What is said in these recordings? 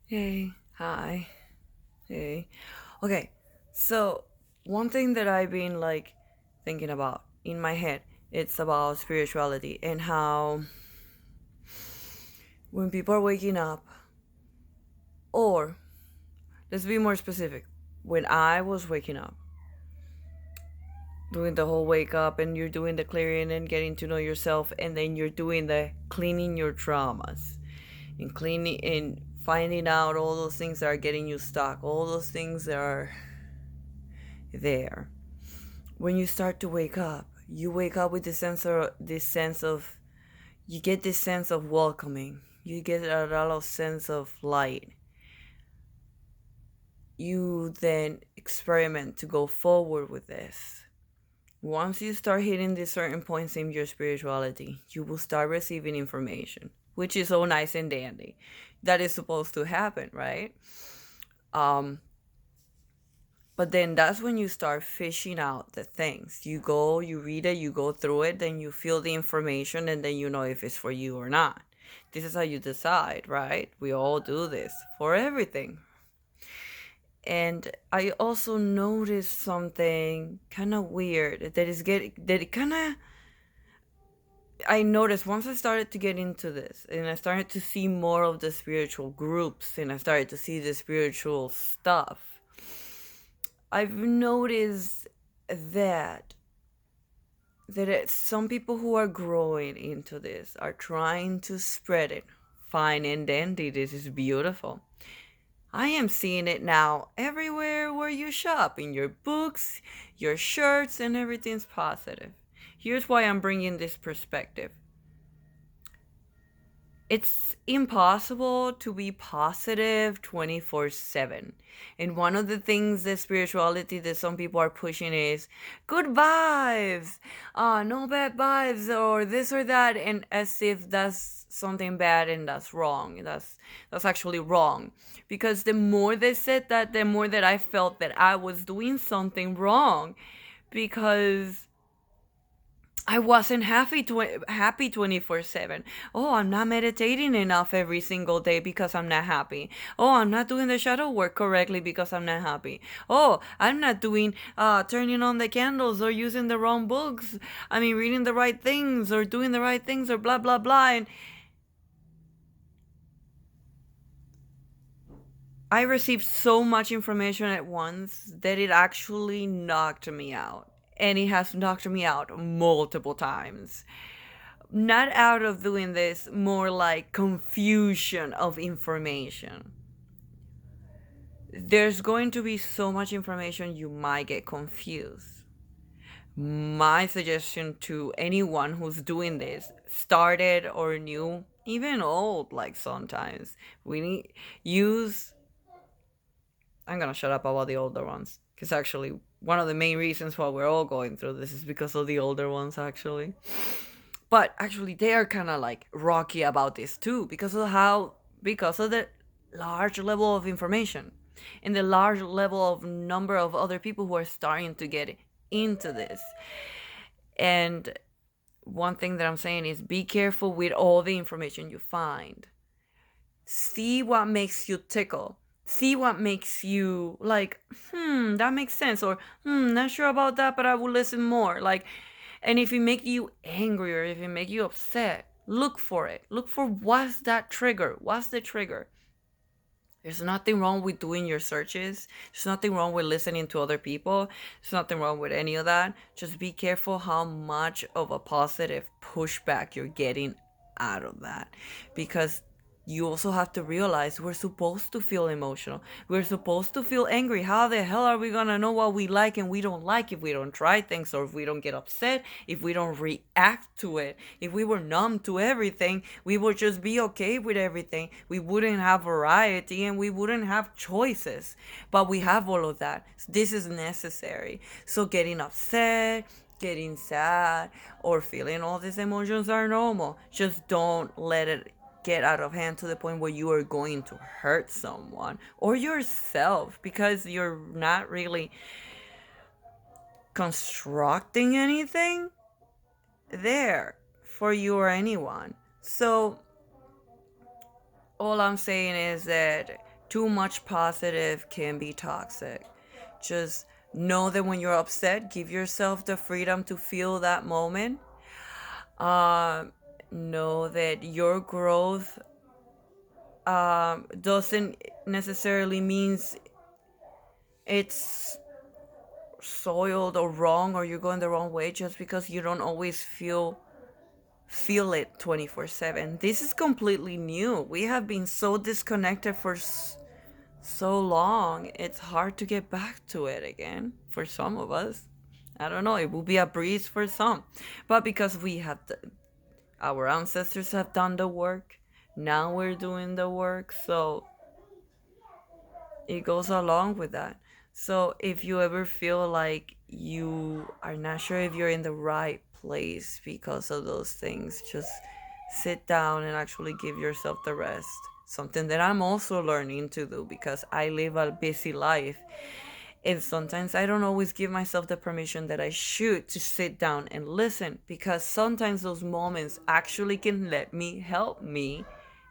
Hey, hi, hey. Okay, so one thing that I've been like thinking about in my head, it's about spirituality and how when people are waking up, or let's be more specific, when I was waking up, doing the whole wake up and you're doing the clearing and getting to know yourself, and then you're doing the cleaning your traumas and cleaning and finding out all those things that are getting you stuck, all those things that are there. When you start to wake up, you wake up with this sense of you get this sense of welcoming. You get a lot of sense of light. You then experiment to go forward with this. Once you start hitting these certain points in your spirituality, you will start receiving information, which is all nice and dandy. That is supposed to happen, right? Um, But then that's when you start fishing out the things. You go, you read it, you go through it, then you feel the information, and then you know if it's for you or not. This is how you decide, right? We all do this for everything. And I also noticed something kind of weird that is getting that it kind of I noticed once I started to get into this and I started to see more of the spiritual groups and I started to see the spiritual stuff. I've noticed that some people who are growing into this are trying to spread it. Fine and dandy, this is beautiful. I am seeing it now everywhere where you shop, in your books, your shirts, and everything's positive. Here's why I'm bringing this perspective. It's impossible to be positive 24/7. And one of the things that spirituality that some people are pushing is good vibes, no bad vibes, or this or that, and as if that's something bad and that's wrong. That's actually wrong. Because the more they said that, the more that I felt that I was doing something wrong. Because I wasn't happy 24/7. Oh, I'm not meditating enough every single day because I'm not happy. Oh, I'm not doing the shadow work correctly because I'm not happy. Oh, I'm not doing turning on the candles or using the wrong books. I mean, reading the right things or doing the right things or blah blah blah. And I received so much information at once that it actually knocked me out. And it has knocked me out multiple times. Not out of doing this, more like confusion of information. There's going to be so much information you might get confused. My suggestion to anyone who's doing this, started or new, even old, like sometimes, we need use. I'm gonna shut up about the older ones, because actually, one of the main reasons why we're all going through this is because of the older ones, actually. But actually, they are kind of like rocky about this too because of the large level of information and the large level of number of other people who are starting to get into this. And one thing that I'm saying is be careful with all the information you find. See what makes you tickle. See what makes you like, that makes sense, or not sure about that, but I will listen more. Like, and if it make you angry or if it make you upset, look for it. Look for what's that trigger. What's the trigger? There's nothing wrong with doing your searches. There's nothing wrong with listening to other people. There's nothing wrong with any of that. Just be careful how much of a positive pushback you're getting out of that. Because you also have to realize we're supposed to feel emotional. We're supposed to feel angry. How the hell are we gonna know what we like and we don't like if we don't try things, or if we don't get upset, if we don't react to it? If we were numb to everything, we would just be okay with everything. We wouldn't have variety and we wouldn't have choices. But we have all of that. This is necessary. So getting upset, getting sad, or feeling all these emotions are normal. Just don't let it get out of hand to the point where you are going to hurt someone or yourself, because you're not really constructing anything there for you or anyone. So all I'm saying is that Too much positive can be toxic. Just know that when you're upset, give yourself the freedom to feel that moment. Um, know that your growth doesn't necessarily means it's soiled or wrong or you're going the wrong way just because you don't always feel it 24/7. This is completely new. We have been so disconnected for so long. It's hard to get back to it again for some of us. I don't know, it will be a breeze for some. But because our ancestors have done the work, now we're doing the work. So it goes along with that. So if you ever feel like you are not sure if you're in the right place because of those things, just sit down and actually give yourself the rest. Something that I'm also learning to do because I live a busy life. And sometimes I don't always give myself the permission that I should to sit down and listen because sometimes those moments actually can let me help me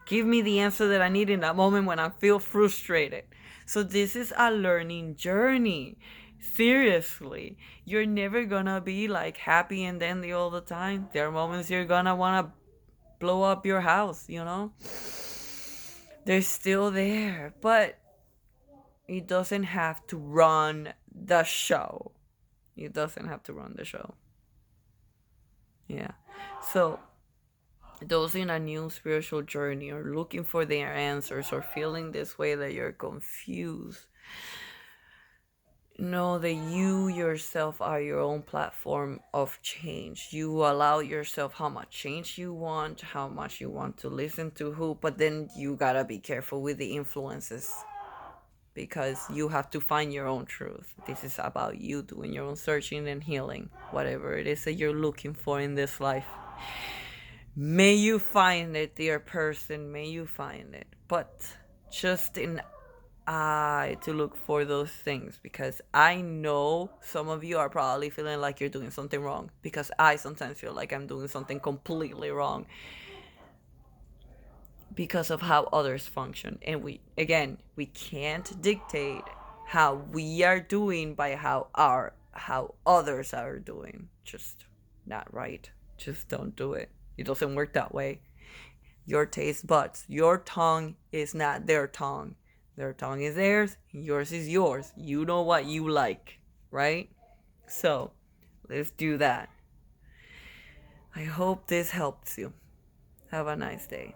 give me the answer that I need in that moment when I feel frustrated. So this is a learning journey. Seriously, you're never gonna be like happy and dandy all the time. There are moments you're gonna wanna blow up your house, you know? They're still there, but it doesn't have to run the show. It doesn't have to run the show. Yeah. So, those in a new spiritual journey or looking for their answers or feeling this way that you're confused, know that you yourself are your own platform of change. You allow yourself how much change you want, how much you want to listen to who, but then you gotta be careful with the influences because you have to find your own truth. This is about you doing your own searching and healing, whatever it is that you're looking for in this life. May you find it, dear person, may you find it. But just in eye to look for those things because I know some of you are probably feeling like you're doing something wrong because I sometimes feel like I'm doing something completely wrong because of how others function. And we can't dictate how we are doing by how others are doing. Just not right. Just don't do it. It doesn't work that way. Your taste buds, your tongue is not their tongue. Their tongue is theirs, yours is yours. You know what you like, right? So let's do that. I hope this helps you. Have a nice day.